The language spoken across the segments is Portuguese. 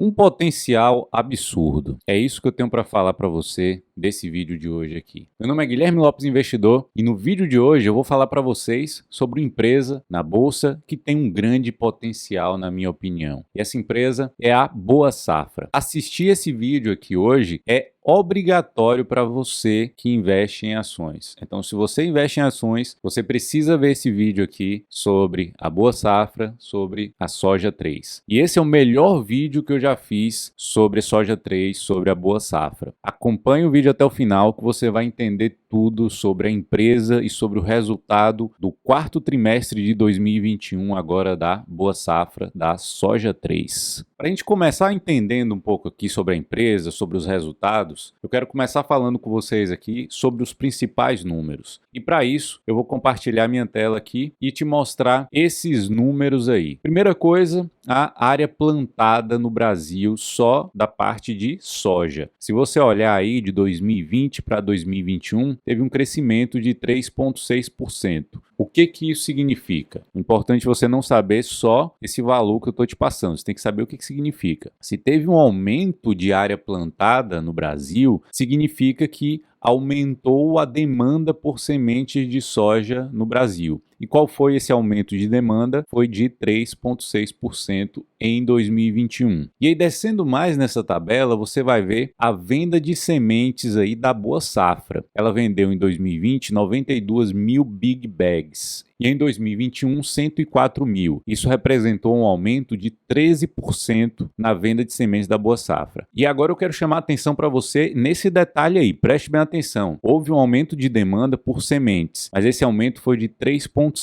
Um potencial absurdo. É isso que eu tenho para falar para você desse vídeo de hoje aqui. Meu nome é Guilherme Lopes Investidor e no vídeo de hoje eu vou falar para vocês sobre uma empresa na bolsa que tem um grande potencial, na minha opinião. E essa empresa é a Boa Safra. Assistir esse vídeo aqui hoje é obrigatório para você que investe em ações. Então, se você investe em ações, você precisa ver esse vídeo aqui sobre a Boa Safra, sobre a Soja 3. E esse é o melhor vídeo que eu já fiz sobre Soja 3, sobre a Boa Safra. Acompanhe o vídeo até o final que você vai entender tudo sobre a empresa e sobre o resultado do quarto trimestre de 2021 agora da Boa Safra, da Soja 3. Para a gente começar entendendo um pouco aqui sobre a empresa, sobre os resultados, eu quero começar falando com vocês aqui sobre os principais números. E para isso, eu vou compartilhar minha tela aqui e te mostrar esses números aí. Primeira coisa, a área plantada no Brasil só da parte de soja. Se você olhar aí de 2020 para 2021, teve um crescimento de 3,6%. O que isso significa? Importante você não saber só esse valor que eu estou te passando, você tem que saber o que significa. Se teve um aumento de área plantada no Brasil, significa que aumentou a demanda por sementes de soja no Brasil. E qual foi esse aumento de demanda? Foi de 3,6% em 2021. E aí, descendo mais nessa tabela, você vai ver a venda de sementes aí da Boa Safra. Ela vendeu em 2020 92 mil big bags. E em 2021, 104 mil. Isso representou um aumento de 13% na venda de sementes da Boa Safra. E agora eu quero chamar a atenção para você nesse detalhe aí. Preste bem atenção. Houve um aumento de demanda por sementes, mas esse aumento foi de 3,6%.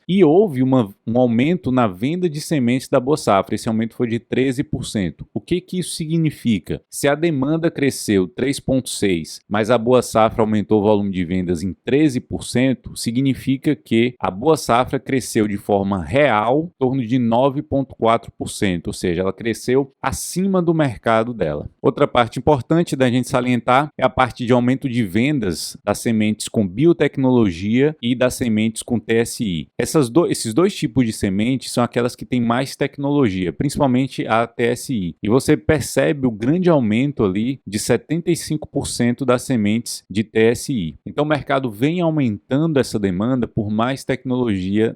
E houve um aumento na venda de sementes da Boa Safra. Esse aumento foi de 13%. O que isso significa? Se a demanda cresceu 3,6%, mas a Boa Safra aumentou o volume de vendas em 13%, significa que a Boa Safra cresceu de forma real em torno de 9,4%, ou seja, ela cresceu acima do mercado dela. Outra parte importante da gente salientar é a parte de aumento de vendas das sementes com biotecnologia e das sementes com TSI. Esses dois tipos de sementes são aquelas que têm mais tecnologia, principalmente a TSI. E você percebe o grande aumento ali de 75% das sementes de TSI. Então o mercado vem aumentando essa demanda por mais tecnologia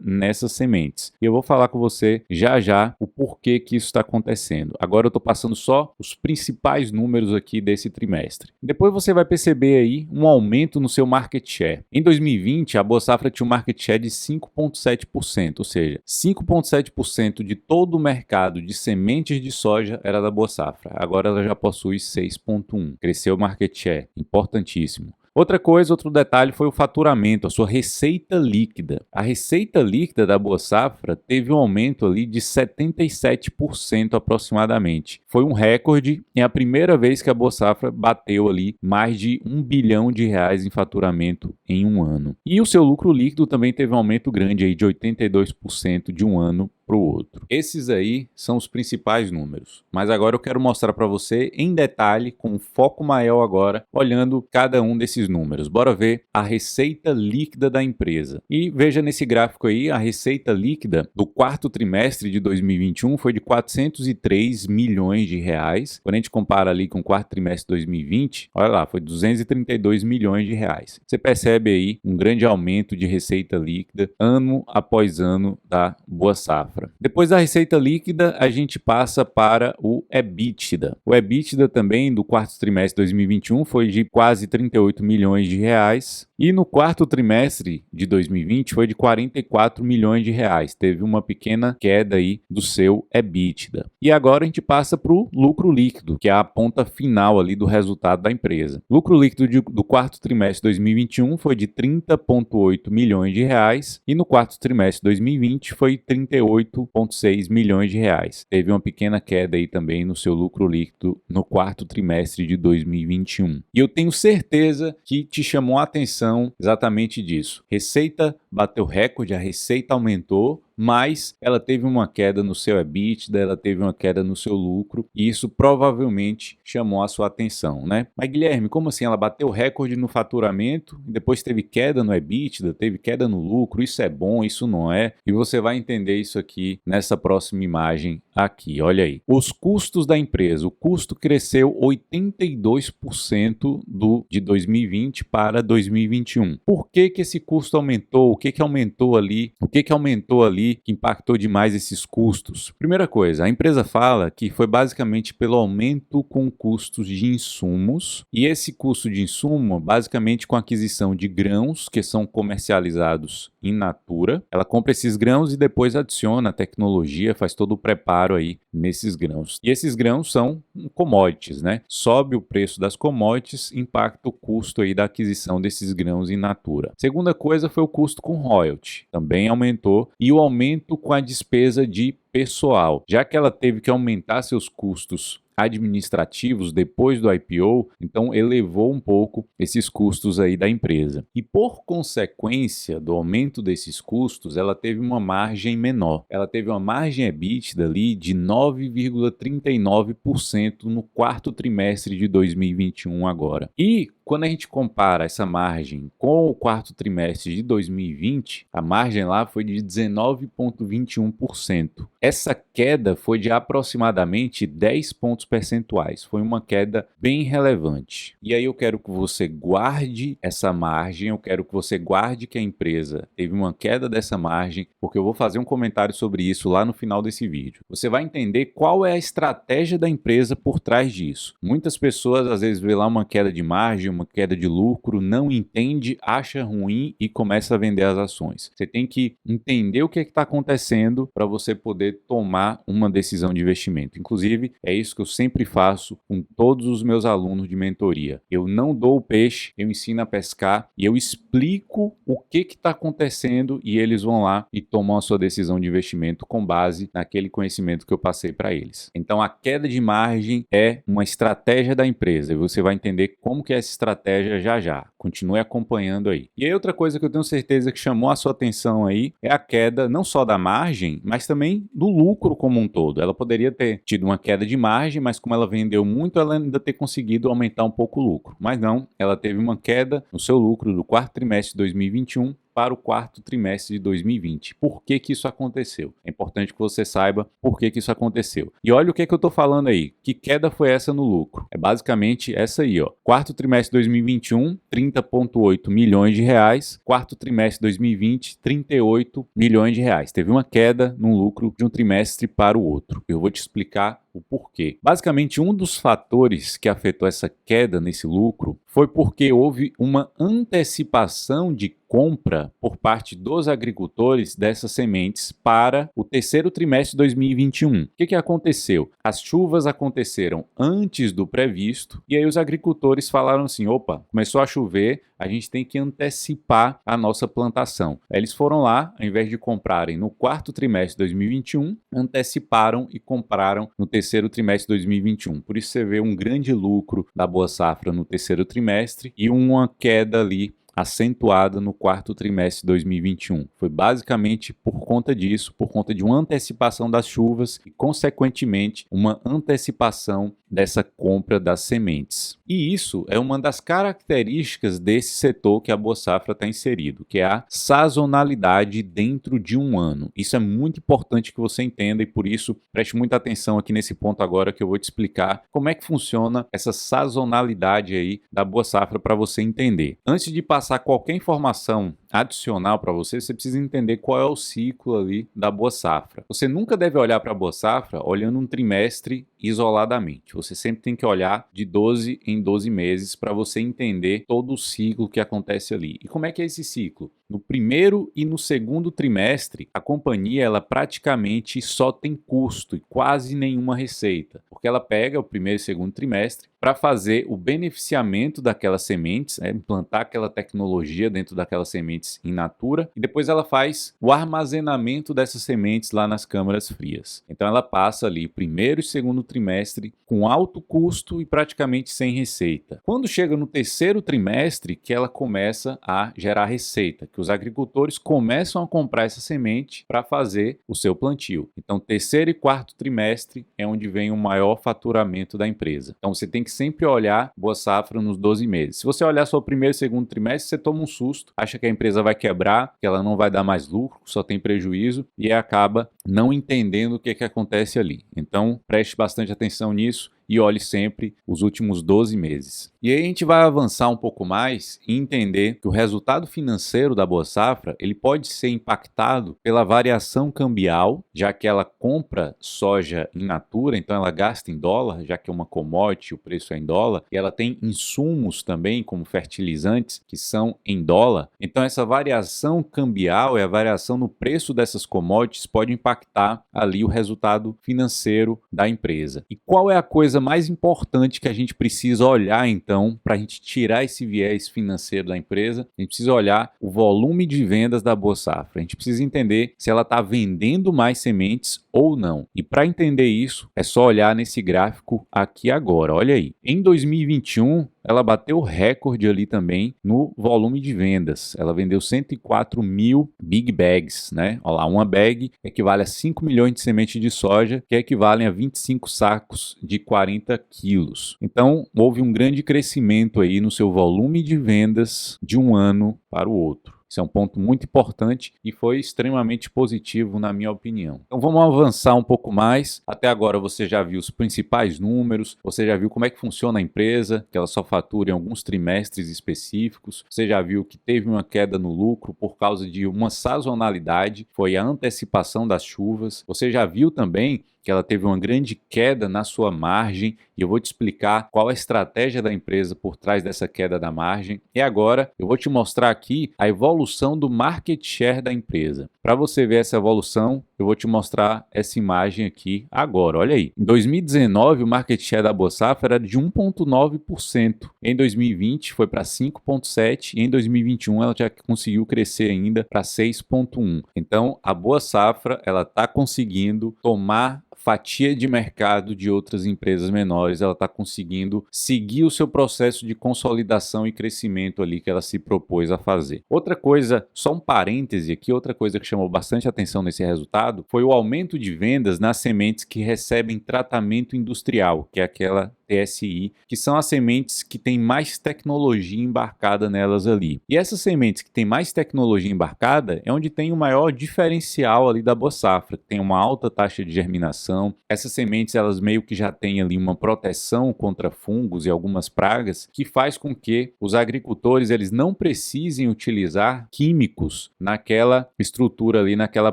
nessas sementes. E eu vou falar com você já o porquê que isso está acontecendo. Agora eu estou passando só os principais números aqui desse trimestre. Depois você vai perceber aí um aumento no seu market share. Em 2020, a Boa Safra tinha um market share de 5,7%, ou seja, 5,7% de todo o mercado de sementes de soja era da Boa Safra. Agora ela já possui 6,1%. Cresceu o market share, importantíssimo. Outra coisa, outro detalhe foi o faturamento, a sua receita líquida. A receita líquida da Boa Safra teve um aumento ali de 77% aproximadamente. Foi um recorde, é a primeira vez que a Boa Safra bateu ali mais de R$ 1 bilhão em faturamento em um ano. E o seu lucro líquido também teve um aumento grande aí de 82% de um ano para o outro. Esses aí são os principais números. Mas agora eu quero mostrar para você em detalhe, com um foco maior agora, olhando cada um desses números. Bora ver a receita líquida da empresa. E veja nesse gráfico aí, a receita líquida do quarto trimestre de 2021 foi de 403 milhões de reais. Quando a gente compara ali com o quarto trimestre de 2020, olha lá, foi 232 milhões de reais. Você percebe aí um grande aumento de receita líquida ano após ano da Boa Safra. Depois da receita líquida, a gente passa para o EBITDA. O EBITDA também do quarto trimestre de 2021 foi de quase 38 milhões de reais. E no quarto trimestre de 2020 foi de 44 milhões de reais. Teve uma pequena queda aí do seu EBITDA. E agora a gente passa para o lucro líquido, que é a ponta final ali do resultado da empresa. O lucro líquido do quarto trimestre de 2021 foi de 30,8 milhões de reais. E no quarto trimestre de 2020 foi 38,6 milhões de reais. Teve uma pequena queda aí também no seu lucro líquido no quarto trimestre de 2021. E eu tenho certeza que te chamou a atenção exatamente disso. Receita bateu recorde, a receita aumentou, mas ela teve uma queda no seu EBITDA, ela teve uma queda no seu lucro, e isso provavelmente chamou a sua atenção, né? Mas Guilherme, como assim? Ela bateu recorde no faturamento, depois teve queda no EBITDA, teve queda no lucro, isso é bom, isso não é? E você vai entender isso aqui nessa próxima imagem aqui, olha aí. Os custos da empresa, o custo cresceu 82% de 2020 para 2021. Por que que esse custo aumentou? O que que aumentou ali? O que que aumentou ali que impactou demais esses custos? Primeira coisa, a empresa fala que foi basicamente pelo aumento com custos de insumos, e esse custo de insumo, basicamente com a aquisição de grãos que são comercializados in natura. Ela compra esses grãos e depois adiciona a tecnologia, faz todo o preparo aí nesses grãos. E esses grãos são commodities, né? Sobe o preço das commodities, impacta o custo aí da aquisição desses grãos in natura. Segunda coisa foi o custo com royalty, também aumentou, e o aumento com a despesa de pessoal. Já que ela teve que aumentar seus custos administrativos depois do IPO, então elevou um pouco esses custos aí da empresa. E por consequência do aumento desses custos, ela teve uma margem menor. Ela teve uma margem EBITDA ali de 9,39% no quarto trimestre de 2021 agora. E quando a gente compara essa margem com o quarto trimestre de 2020, a margem lá foi de 19,21%. Essa queda foi de aproximadamente 10 pontos percentuais. Foi uma queda bem relevante. E aí eu quero que você guarde essa margem, eu quero que você guarde que a empresa teve uma queda dessa margem, porque eu vou fazer um comentário sobre isso lá no final desse vídeo. Você vai entender qual é a estratégia da empresa por trás disso. Muitas pessoas às vezes vê lá uma queda de margem, uma queda de lucro, não entende, acha ruim e começa a vender as ações. Você tem que entender o que está acontecendo para você poder tomar uma decisão de investimento. Inclusive, é isso que eu sempre faço com todos os meus alunos de mentoria. Eu não dou o peixe, eu ensino a pescar e eu explico o que está acontecendo e eles vão lá e tomam a sua decisão de investimento com base naquele conhecimento que eu passei para eles. Então, a queda de margem é uma estratégia da empresa e você vai entender como que é essa estratégia já já. Continue acompanhando aí. E aí outra coisa que eu tenho certeza que chamou a sua atenção aí é a queda não só da margem, mas também do lucro como um todo. Ela poderia ter tido uma queda de margem, mas como ela vendeu muito, ela ainda ter conseguido aumentar um pouco o lucro. Mas não, ela teve uma queda no seu lucro do quarto trimestre de 2021 para o quarto trimestre de 2020. Por que que isso aconteceu? É importante que você saiba por que que isso aconteceu. E olha o que que eu estou falando aí. Que queda foi essa no lucro? É basicamente essa aí, ó. Quarto trimestre de 2021, 30,8 milhões de reais. Quarto trimestre de 2020, 38 milhões de reais. Teve uma queda no lucro de um trimestre para o outro. Eu vou te explicar o porquê. Basicamente, um dos fatores que afetou essa queda nesse lucro foi porque houve uma antecipação de compra por parte dos agricultores dessas sementes para o terceiro trimestre de 2021. O que aconteceu? As chuvas aconteceram antes do previsto e aí os agricultores falaram assim, opa, começou a chover, a gente tem que antecipar a nossa plantação. Aí eles foram lá, ao invés de comprarem no quarto trimestre de 2021, anteciparam e compraram no terceiro trimestre de 2021. Por isso você vê um grande lucro da Boa Safra no terceiro trimestre e uma queda ali acentuada no quarto trimestre de 2021. Foi basicamente por conta disso, por conta de uma antecipação das chuvas e, consequentemente, uma antecipação dessa compra das sementes. E isso é uma das características desse setor que a Boa Safra está inserido, que é a sazonalidade dentro de um ano. Isso é muito importante que você entenda e, por isso, preste muita atenção aqui nesse ponto agora que eu vou te explicar como é que funciona essa sazonalidade aí da Boa Safra para você entender. Antes de passar qualquer informação adicional para você, você precisa entender qual é o ciclo ali da Boa Safra. Você nunca deve olhar para a Boa Safra olhando um trimestre isoladamente. Você sempre tem que olhar de 12 em 12 meses para você entender todo o ciclo que acontece ali. E como é que é esse ciclo? No primeiro e no segundo trimestre, a companhia ela praticamente só tem custo e quase nenhuma receita, porque ela pega o primeiro e segundo trimestre para fazer o beneficiamento daquelas sementes, implantar aquela tecnologia dentro daquela semente sementes in natura e depois ela faz o armazenamento dessas sementes lá nas câmaras frias. Então ela passa ali primeiro e segundo trimestre com alto custo e praticamente sem receita. Quando chega no terceiro trimestre que ela começa a gerar receita, que os agricultores começam a comprar essa semente para fazer o seu plantio. Então terceiro e quarto trimestre é onde vem o maior faturamento da empresa. Então você tem que sempre olhar Boa Safra nos 12 meses. Se você olhar só o primeiro e segundo trimestre, você toma um susto, acha que a empresa vai quebrar, que ela não vai dar mais lucro, só tem prejuízo e acaba não entendendo o que acontece ali. Então preste bastante atenção nisso e olhe sempre os últimos 12 meses. E aí a gente vai avançar um pouco mais e entender que o resultado financeiro da Boa Safra ele pode ser impactado pela variação cambial, já que ela compra soja in natura, então ela gasta em dólar, já que é uma commodity, o preço é em dólar, e ela tem insumos também, como fertilizantes, que são em dólar. Então essa variação cambial e a variação no preço dessas commodities pode impactar ali o resultado financeiro da empresa. E qual é a coisa mais importante que a gente precisa olhar então para a gente tirar esse viés financeiro da empresa? A gente precisa olhar o volume de vendas da Boa Safra. A gente precisa entender se ela está vendendo mais sementes ou não. E para entender isso, é só olhar nesse gráfico aqui agora. Olha aí. Em 2021, ela bateu recorde ali também no volume de vendas. Ela vendeu 104 mil big bags, né? Olha lá, uma bag equivale a 5 milhões de sementes de soja, que equivalem a 25 sacos de 40 quilos. Então, houve um grande crescimento aí no seu volume de vendas de um ano para o outro. Isso é um ponto muito importante e foi extremamente positivo na minha opinião. Então vamos avançar um pouco mais. Até agora você já viu os principais números, você já viu como é que funciona a empresa, que ela só fatura em alguns trimestres específicos, você já viu que teve uma queda no lucro por causa de uma sazonalidade, foi a antecipação das chuvas. Você já viu também que ela teve uma grande queda na sua margem e eu vou te explicar qual a estratégia da empresa por trás dessa queda da margem. E agora eu vou te mostrar aqui a evolução do market share da empresa. Para você ver essa evolução, eu vou te mostrar essa imagem aqui agora. Olha aí. Em 2019, o market share da Boa Safra era de 1,9%. Em 2020 foi para 5,7% e em 2021 ela já conseguiu crescer ainda para 6,1%. Então a Boa Safra ela está conseguindo tomar fatia de mercado de outras empresas menores, ela está conseguindo seguir o seu processo de consolidação e crescimento ali que ela se propôs a fazer. Outra coisa, só um parêntese aqui, outra coisa que chamou bastante atenção nesse resultado foi o aumento de vendas nas sementes que recebem tratamento industrial, que é aquela TSI, que são as sementes que têm mais tecnologia embarcada nelas ali. E essas sementes que têm mais tecnologia embarcada é onde tem o maior diferencial ali da Boa Safra, que tem uma alta taxa de germinação. Essas sementes elas meio que já têm ali uma proteção contra fungos e algumas pragas, que faz com que os agricultores eles não precisem utilizar químicos naquela estrutura ali, naquela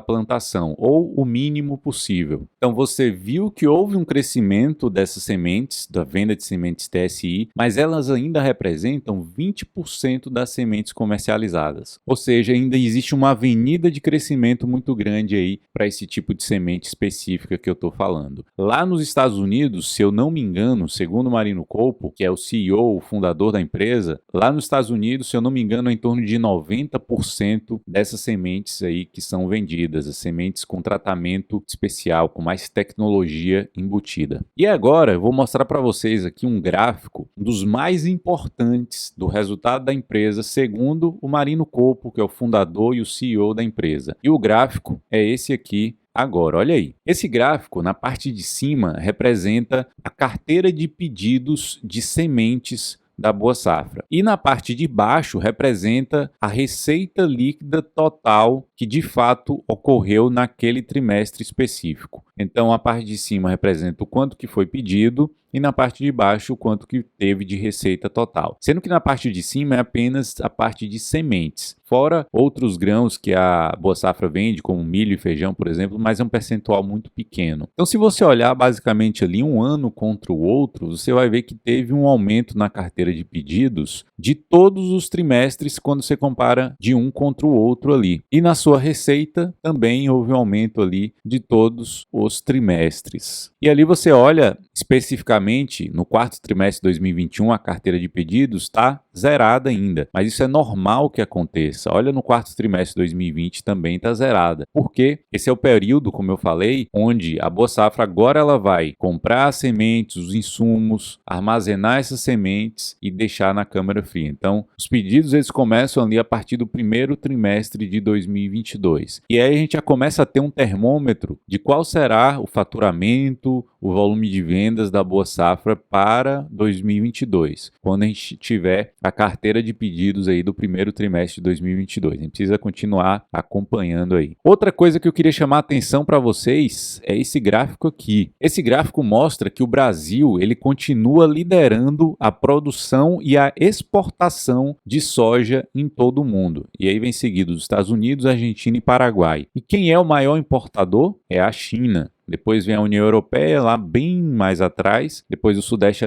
plantação, ou o mínimo possível. Então você viu que houve um crescimento dessas sementes, da venda de sementes TSI, mas elas ainda representam 20% das sementes comercializadas. Ou seja, ainda existe uma avenida de crescimento muito grande aí para esse tipo de semente específica que eu estou falando. Lá nos Estados Unidos, se eu não me engano, segundo o Marino Colpo, que é o CEO, o fundador da empresa, lá nos Estados Unidos, se eu não me engano, é em torno de 90% dessas sementes aí que são vendidas, as sementes com tratamento especial, com mais tecnologia embutida. E agora eu vou mostrar para vocês aqui um gráfico dos mais importantes do resultado da empresa, segundo o Marino Colpo, que é o fundador e o CEO da empresa. E o gráfico é esse aqui agora, olha aí. Esse gráfico, na parte de cima, representa a carteira de pedidos de sementes da Boa Safra. E na parte de baixo representa a receita líquida total que de fato ocorreu naquele trimestre específico. Então a parte de cima representa o quanto que foi pedido e na parte de baixo o quanto que teve de receita total. Sendo que na parte de cima é apenas a parte de sementes, fora outros grãos que a Boa Safra vende, como milho e feijão, por exemplo, mas é um percentual muito pequeno. Então se você olhar basicamente ali um ano contra o outro, você vai ver que teve um aumento na carteira de pedidos de todos os trimestres quando você compara de um contra o outro ali. E nas sua receita também houve um aumento ali de todos os trimestres. E ali você olha especificamente no quarto trimestre de 2021, a carteira de pedidos está zerada ainda, mas isso é normal que aconteça. Olha, no quarto trimestre de 2020 também está zerada, porque esse é o período, como eu falei, onde a Boa Safra agora ela vai comprar as sementes, os insumos, armazenar essas sementes e deixar na câmara fria. Então, os pedidos eles começam ali a partir do primeiro trimestre de 2022. E aí a gente já começa a ter um termômetro de qual será o faturamento, o volume de vendas da Boa Safra para 2022, quando a gente tiver a carteira de pedidos aí do primeiro trimestre de 2022. A gente precisa continuar acompanhando aí. Outra coisa que eu queria chamar a atenção para vocês é esse gráfico aqui. Esse gráfico mostra que o Brasil ele continua liderando a produção e a exportação de soja em todo o mundo. E aí vem seguido dos Estados Unidos, Argentina e Paraguai. E quem é o maior importador? É a China. Depois vem a União Europeia, lá bem mais atrás, depois o Sudeste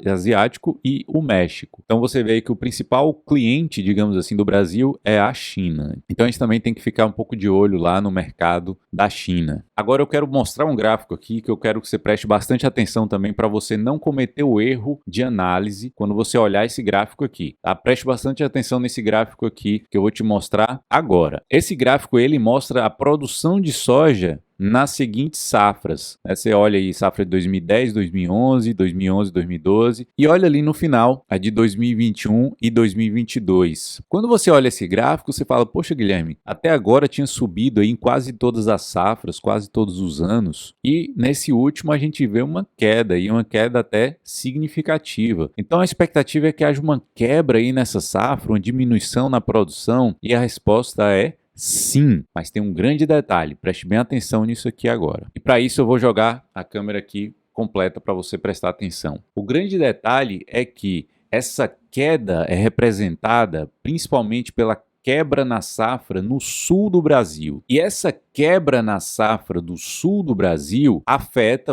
Asiático e o México. Então você vê que o principal cliente, digamos assim, do Brasil é a China. Então a gente também tem que ficar um pouco de olho lá no mercado da China. Agora eu quero mostrar um gráfico aqui que eu quero que você preste bastante atenção também para você não cometer o erro de análise quando você olhar esse gráfico aqui. Tá? Preste bastante atenção nesse gráfico aqui que eu vou te mostrar agora. Esse gráfico ele mostra a produção de soja nas seguintes safras. Você olha aí safra de 2010, 2011, 2011, 2012 e olha ali no final a de 2021 e 2022. Quando você olha esse gráfico, você fala, poxa Guilherme, até agora tinha subido aí em quase todas as safras, quase todos os anos e nesse último a gente vê uma queda e uma queda até significativa. Então a expectativa é que haja uma quebra aí nessa safra, uma diminuição na produção e a resposta é sim, mas tem um grande detalhe, preste bem atenção nisso aqui agora. E para isso eu vou jogar a câmera aqui completa para você prestar atenção. O grande detalhe é que essa queda é representada principalmente pela quebra na safra no sul do Brasil. E essa quebra na safra do sul do Brasil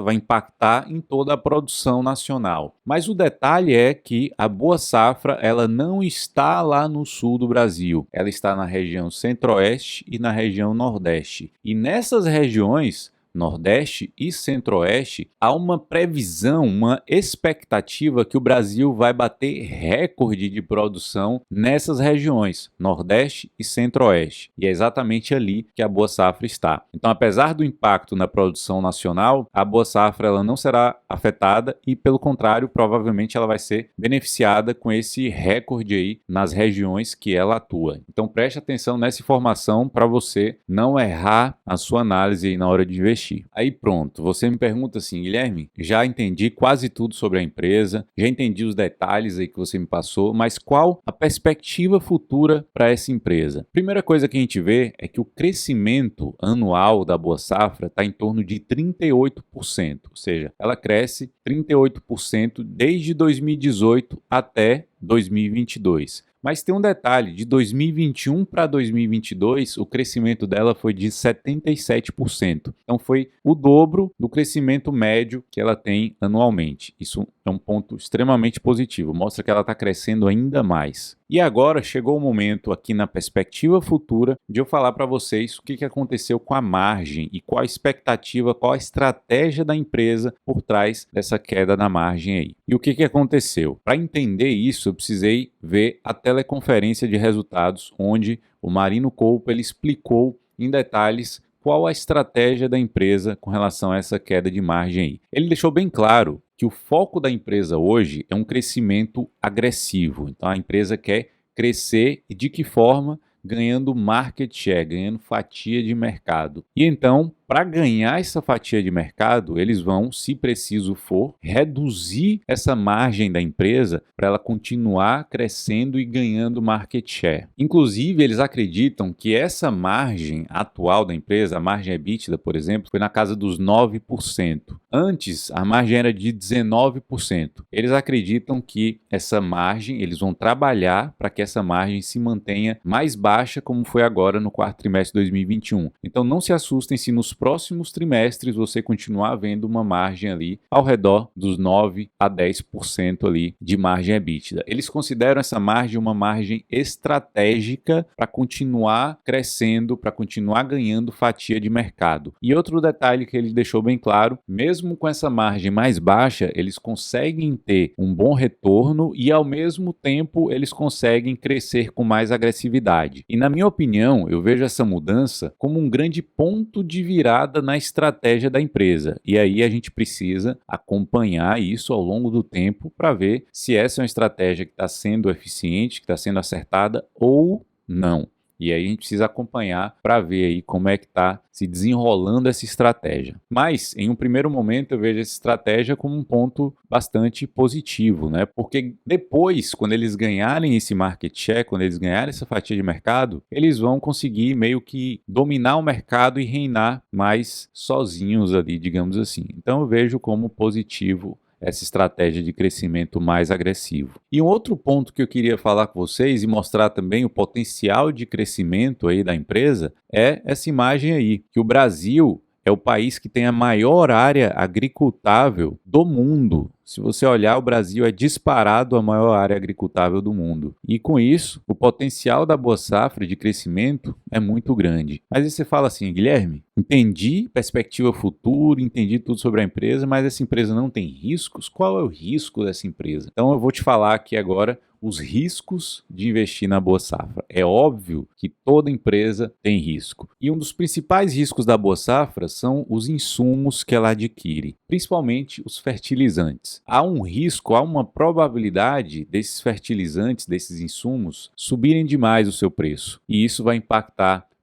vai impactar em toda a produção nacional. Mas o detalhe é que a Boa Safra ela não está lá no sul do Brasil. Ela está na região centro-oeste e na região nordeste. E nessas regiões Nordeste e Centro-Oeste, há uma previsão, uma expectativa que o Brasil vai bater recorde de produção nessas regiões, Nordeste e Centro-Oeste. E é exatamente ali que a Boa Safra está. Então, apesar do impacto na produção nacional, a Boa Safra ela não será afetada e, pelo contrário, provavelmente ela vai ser beneficiada com esse recorde aí nas regiões que ela atua. Então, preste atenção nessa informação para você não errar a sua análise aí na hora de investir. Aí pronto, você me pergunta assim, Guilherme, já entendi quase tudo sobre a empresa, já entendi os detalhes aí que você me passou, mas qual a perspectiva futura para essa empresa? Primeira coisa que a gente vê é que o crescimento anual da Boa Safra está em torno de 38%, ou seja, ela cresce 38% desde 2018 até 2022. Mas tem um detalhe, de 2021 para 2022, o crescimento dela foi de 77%. Então foi o dobro do crescimento médio que ela tem anualmente. Isso é um ponto extremamente positivo, mostra que ela está crescendo ainda mais. E agora chegou o momento aqui na perspectiva futura de eu falar para vocês o que aconteceu com a margem e qual a expectativa, qual a estratégia da empresa por trás dessa queda na margem aí. E o que aconteceu? Para entender isso, eu precisei ver a teleconferência de resultados onde o Marino Colpo ele explicou em detalhes qual a estratégia da empresa com relação a essa queda de margem aí. Ele deixou bem claro que o foco da empresa hoje é um crescimento agressivo. Então a empresa quer crescer e de que forma? Ganhando market share, ganhando fatia de mercado. E então, para ganhar essa fatia de mercado, eles vão, se preciso for, reduzir essa margem da empresa para ela continuar crescendo e ganhando market share. Inclusive, eles acreditam que essa margem atual da empresa, a margem EBITDA, por exemplo, foi na casa dos 9%. Antes, a margem era de 19%. Eles acreditam que essa margem, eles vão trabalhar para que essa margem se mantenha mais baixa, como foi agora no quarto trimestre de 2021. Então, não se assustem se nos nos próximos trimestres você continuar vendo uma margem ali ao redor dos 9 a 10% ali de margem EBITDA. Eles consideram essa margem uma margem estratégica para continuar crescendo, para continuar ganhando fatia de mercado. E outro detalhe que ele deixou bem claro, mesmo com essa margem mais baixa, eles conseguem ter um bom retorno e ao mesmo tempo eles conseguem crescer com mais agressividade. E na minha opinião, eu vejo essa mudança como um grande ponto de virada na estratégia da empresa. E aí a gente precisa acompanhar isso ao longo do tempo para ver se essa é uma estratégia que está sendo eficiente, que está sendo acertada ou não. E aí a gente precisa acompanhar para ver aí como é que está se desenrolando essa estratégia. Mas, em um primeiro momento, eu vejo essa estratégia como um ponto bastante positivo, né? Porque depois, quando eles ganharem esse market share, quando eles ganharem essa fatia de mercado, eles vão conseguir meio que dominar o mercado e reinar mais sozinhos ali, digamos assim. Então, eu vejo como positivo essa estratégia de crescimento mais agressivo. E um outro ponto que eu queria falar com vocês e mostrar também o potencial de crescimento aí da empresa é essa imagem aí, que o Brasil é o país que tem a maior área agricultável do mundo. Se você olhar, o Brasil é disparado a maior área agricultável do mundo. E com isso, o potencial da Boa Safra de crescimento é muito grande. Mas aí você fala assim, Guilherme, entendi perspectiva futura, entendi tudo sobre a empresa, mas essa empresa não tem riscos? Qual é o risco dessa empresa? Então eu vou te falar aqui agora os riscos de investir na Boa Safra. É óbvio que toda empresa tem risco. E um dos principais riscos da Boa Safra são os insumos que ela adquire, principalmente os fertilizantes. Há um risco, há uma probabilidade desses fertilizantes, desses insumos, subirem demais o seu preço. E isso vai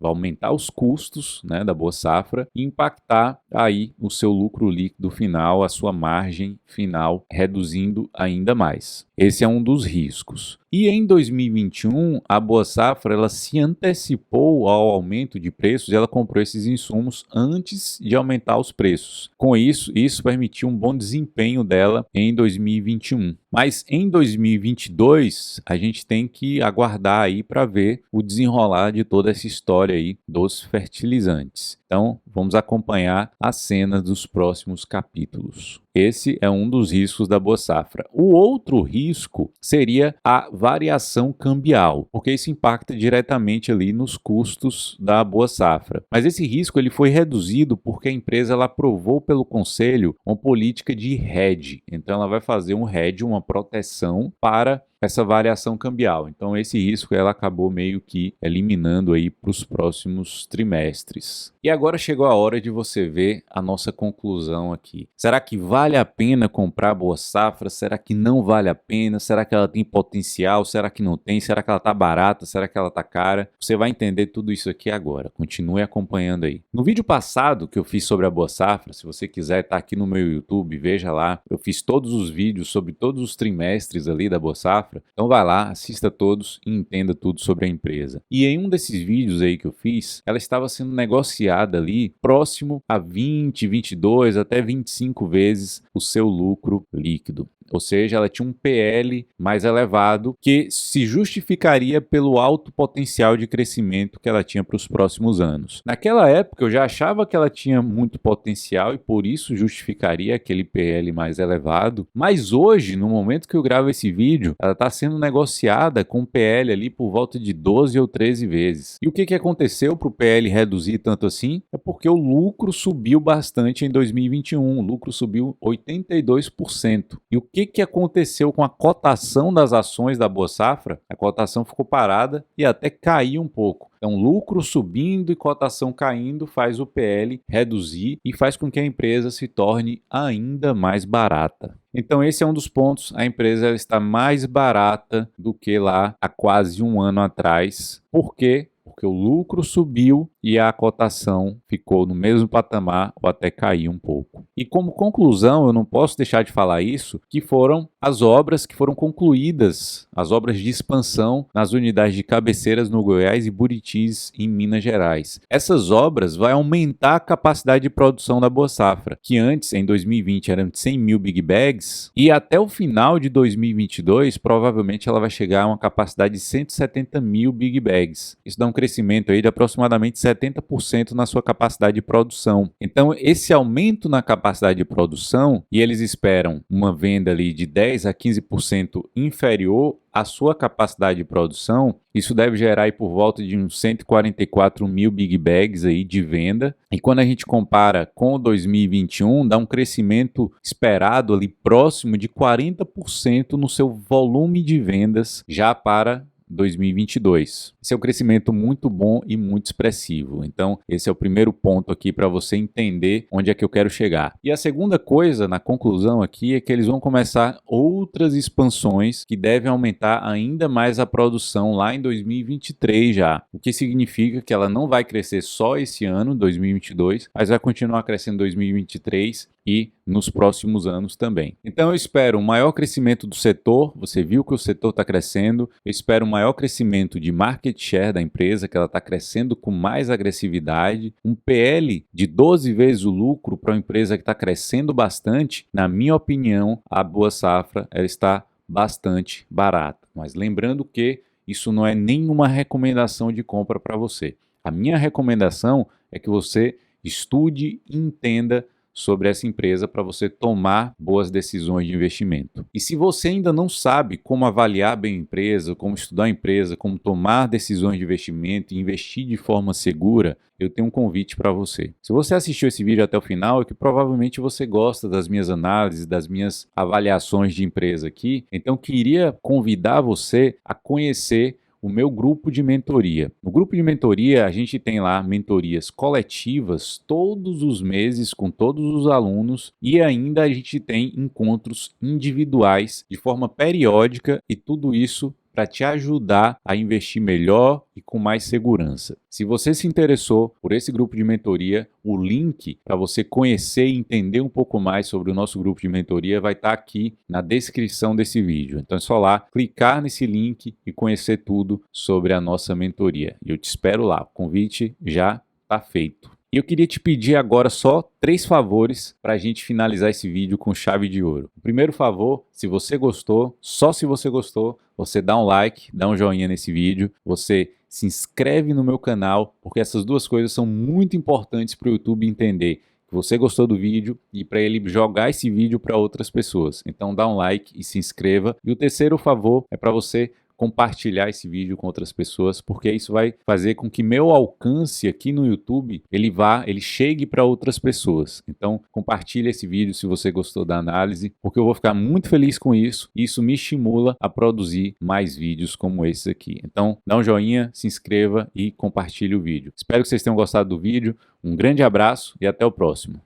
aumentar os custos, né, da Boa Safra e impactar aí o seu lucro líquido final, a sua margem final, reduzindo ainda mais. Esse é um dos riscos. E em 2021, a Boa Safra ela se antecipou ao aumento de preços e ela comprou esses insumos antes de aumentar os preços. Com isso permitiu um bom desempenho dela em 2021. Mas em 2022, a gente tem que aguardar aí para ver o desenrolar de toda essa história aí dos fertilizantes. Então, vamos acompanhar as cenas dos próximos capítulos. Esse é um dos riscos da Boa Safra. O outro risco seria a variação cambial, porque isso impacta diretamente ali nos custos da Boa Safra. Mas esse risco ele foi reduzido porque a empresa ela aprovou pelo Conselho uma política de hedge. Então, ela vai fazer um hedge, uma proteção para essa variação cambial. Então esse risco ela acabou meio que eliminando aí para os próximos trimestres. E agora chegou a hora de você ver a nossa conclusão aqui. Será que vale a pena comprar a Boa Safra? Será que não vale a pena? Será que ela tem potencial? Será que não tem? Será que ela está barata? Será que ela está cara? Você vai entender tudo isso aqui agora. Continue acompanhando aí. No vídeo passado que eu fiz sobre a Boa Safra, se você quiser tá aqui no meu YouTube, veja lá. Eu fiz todos os vídeos sobre todos os trimestres ali da Boa Safra. Então vai lá, assista todos e entenda tudo sobre a empresa. E em um desses vídeos aí que eu fiz, ela estava sendo negociada ali próximo a 20, 22, até 25 vezes o seu lucro líquido. Ou seja, ela tinha um PL mais elevado que se justificaria pelo alto potencial de crescimento que ela tinha para os próximos anos. Naquela época eu já achava que ela tinha muito potencial e por isso justificaria aquele PL mais elevado, mas hoje, no momento que eu gravo esse vídeo, ela está sendo negociada com um PL ali por volta de 12 ou 13 vezes. E o que aconteceu para o PL reduzir tanto assim? É porque o lucro subiu bastante em 2021, o lucro subiu 82%. E o que aconteceu com a cotação das ações da Boa Safra? A cotação ficou parada e até caiu um pouco. Então, lucro subindo e cotação caindo faz o PL reduzir e faz com que a empresa se torne ainda mais barata. Então, esse é um dos pontos. A empresa ela está mais barata do que lá há quase um ano atrás. Por quê? Porque o lucro subiu e a cotação ficou no mesmo patamar ou até caiu um pouco. E como conclusão, eu não posso deixar de falar isso, que foram as obras que foram concluídas, as obras de expansão nas unidades de Cabeceiras no Goiás e Buritis em Minas Gerais. Essas obras vão aumentar a capacidade de produção da Boa Safra, que antes, em 2020, eram de 100 mil Big Bags, e até o final de 2022, provavelmente ela vai chegar a uma capacidade de 170 mil Big Bags. Isso dá um crescimento crescimento aí de aproximadamente 70% na sua capacidade de produção. Então, esse aumento na capacidade de produção, e eles esperam uma venda ali de 10 a 15% inferior à sua capacidade de produção, isso deve gerar aí por volta de uns 144 mil Big Bags aí de venda. E quando a gente compara com o 2021, dá um crescimento esperado ali próximo de 40% no seu volume de vendas já para 2022. Esse é um crescimento muito bom e muito expressivo. Então, esse é o primeiro ponto aqui para você entender onde é que eu quero chegar. E a segunda coisa, na conclusão aqui, é que eles vão começar outras expansões que devem aumentar ainda mais a produção lá em 2023 já. O que significa que ela não vai crescer só esse ano, 2022, mas vai continuar crescendo em 2023 e nos próximos anos também. Então eu espero um maior crescimento do setor, você viu que o setor está crescendo, eu espero um maior crescimento de market share da empresa, que ela está crescendo com mais agressividade, um PL de 12 vezes o lucro para uma empresa que está crescendo bastante. Na minha opinião, a Boa Safra ela está bastante barata, mas lembrando que isso não é nenhuma recomendação de compra para você. A minha recomendação é que você estude e entenda sobre essa empresa para você tomar boas decisões de investimento. E se você ainda não sabe como avaliar bem a empresa, como estudar a empresa, como tomar decisões de investimento e investir de forma segura, eu tenho um convite para você. Se você assistiu esse vídeo até o final, é que provavelmente você gosta das minhas análises, das minhas avaliações de empresa aqui, então queria convidar você a conhecer o meu grupo de mentoria. No grupo de mentoria, a gente tem lá mentorias coletivas todos os meses com todos os alunos e ainda a gente tem encontros individuais de forma periódica e tudo isso para te ajudar a investir melhor e com mais segurança. Se você se interessou por esse grupo de mentoria, o link para você conhecer e entender um pouco mais sobre o nosso grupo de mentoria vai estar aqui na descrição desse vídeo. Então é só lá clicar nesse link e conhecer tudo sobre a nossa mentoria. E eu te espero lá. O convite já está feito. E eu queria te pedir agora só 3 favores para a gente finalizar esse vídeo com chave de ouro. O primeiro favor, se você gostou, só se você gostou, você dá um like, dá um joinha nesse vídeo, você se inscreve no meu canal, porque essas duas coisas são muito importantes para o YouTube entender que você gostou do vídeo e para ele jogar esse vídeo para outras pessoas. Então dá um like e se inscreva. E o terceiro favor é para você compartilhar esse vídeo com outras pessoas, porque isso vai fazer com que meu alcance aqui no YouTube, ele chegue para outras pessoas. Então, compartilhe esse vídeo se você gostou da análise, porque eu vou ficar muito feliz com isso, e isso me estimula a produzir mais vídeos como esse aqui. Então, dá um joinha, se inscreva e compartilhe o vídeo. Espero que vocês tenham gostado do vídeo. Um grande abraço e até o próximo.